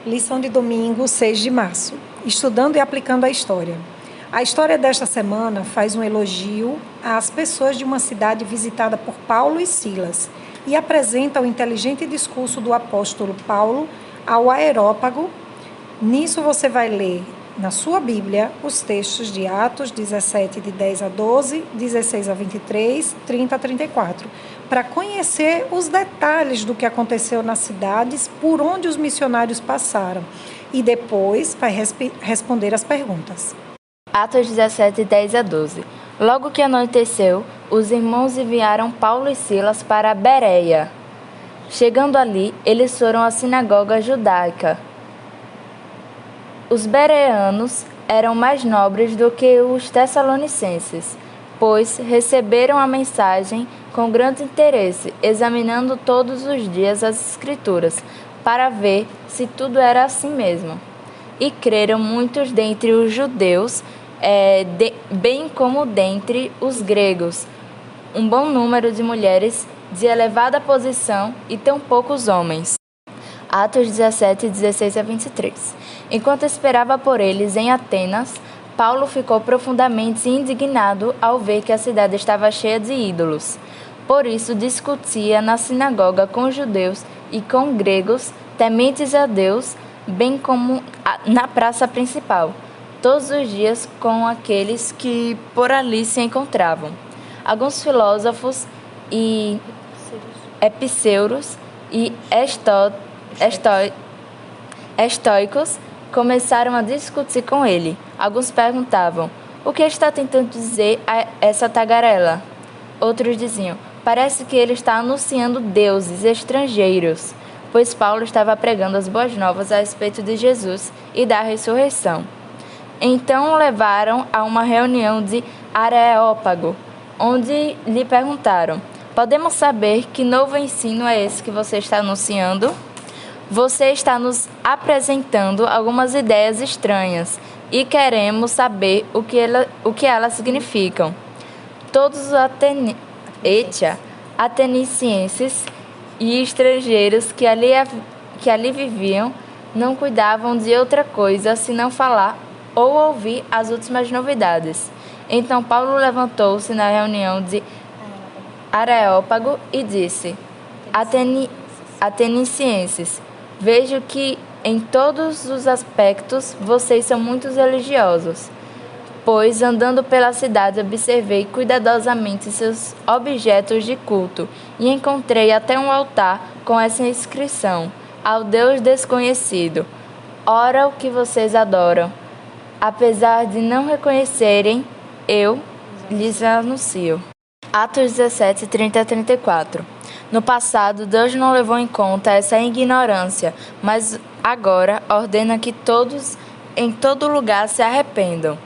Lição de domingo, 6 de março. Estudando e aplicando a história. A história desta semana faz um elogio às pessoas de uma cidade visitada por Paulo e Silas e apresenta o inteligente discurso do apóstolo Paulo ao Areópago. Nisso você vai ler na sua Bíblia os textos de Atos 17, de 10 a 12, 16 a 23, 30 a 34, para conhecer os detalhes do que aconteceu nas cidades por onde os missionários passaram e depois vai responder as perguntas. Atos 17, 10 a 12. Logo que anoiteceu, os irmãos enviaram Paulo e Silas para Bereia. Chegando ali, eles foram à sinagoga judaica. Os bereanos eram mais nobres do que os tessalonicenses, pois receberam a mensagem com grande interesse, examinando todos os dias as Escrituras, para ver se tudo era assim mesmo. E creram muitos dentre os judeus, bem como dentre os gregos, um bom número de mulheres de elevada posição e tão poucos homens. Atos 17, 16 a 23. Enquanto esperava por eles em Atenas, Paulo ficou profundamente indignado ao ver que a cidade estava cheia de ídolos. Por isso discutia na sinagoga com judeus e com gregos, tementes a Deus, bem como na praça principal, todos os dias com aqueles que por ali se encontravam. Alguns filósofos e epiceuros e estoicos começaram a discutir com ele. Alguns perguntavam: o que está tentando dizer essa tagarela? Outros diziam: parece que ele está anunciando deuses estrangeiros, pois Paulo estava pregando as boas novas a respeito de Jesus e da ressurreição. Então o levaram a uma reunião de Areópago, onde lhe perguntaram: podemos saber que novo ensino é esse que você está anunciando? Você está nos apresentando algumas ideias estranhas e queremos saber o que elas significam. Todos os atenicienses e estrangeiros que ali viviam não cuidavam de outra coisa senão falar ou ouvir as últimas novidades. Então Paulo levantou-se na reunião de Areópago e disse: Atenicienses, vejo que em todos os aspectos vocês são muito religiosos, pois andando pela cidade observei cuidadosamente seus objetos de culto e encontrei até um altar com essa inscrição: ao Deus desconhecido. Ora, o que vocês adoram. Apesar de não reconhecerem, eu lhes anuncio. Atos 17, 30 a 34. No passado, Deus não levou em conta essa ignorância, mas agora ordena que todos, em todo lugar, se arrependam,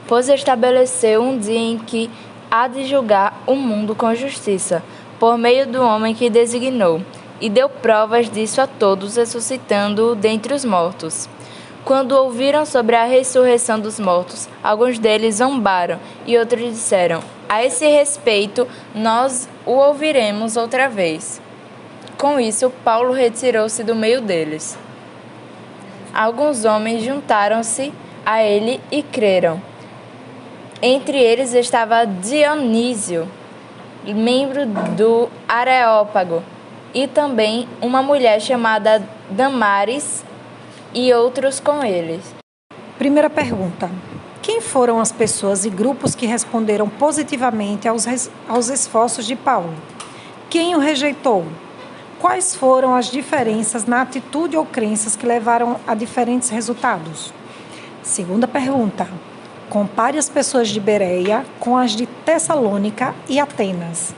pois estabeleceu um dia em que há de julgar o mundo com justiça, por meio do homem que designou, e deu provas disso a todos, ressuscitando-o dentre os mortos. Quando ouviram sobre a ressurreição dos mortos, alguns deles zombaram e outros disseram: a esse respeito, nós o ouviremos outra vez. Com isso, Paulo retirou-se do meio deles. Alguns homens juntaram-se a ele e creram. Entre eles estava Dionísio, membro do Areópago, e também uma mulher chamada Damaris, e outros com eles. Primeira pergunta: quem foram as pessoas e grupos que responderam positivamente aos esforços de Paulo? Quem o rejeitou? Quais foram as diferenças na atitude ou crenças que levaram a diferentes resultados? Segunda pergunta: compare as pessoas de Bereia com as de Tessalônica e Atenas.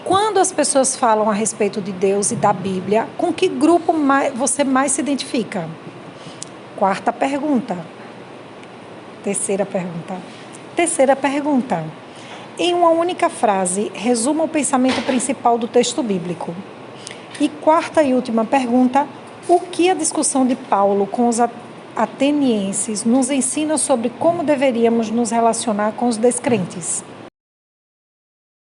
Quando as pessoas falam a respeito de Deus e da Bíblia, com que grupo você mais se identifica? Quarta pergunta. Terceira pergunta. Em uma única frase, resuma o pensamento principal do texto bíblico. E quarta e última pergunta: o que a discussão de Paulo com os atenienses nos ensina sobre como deveríamos nos relacionar com os descrentes?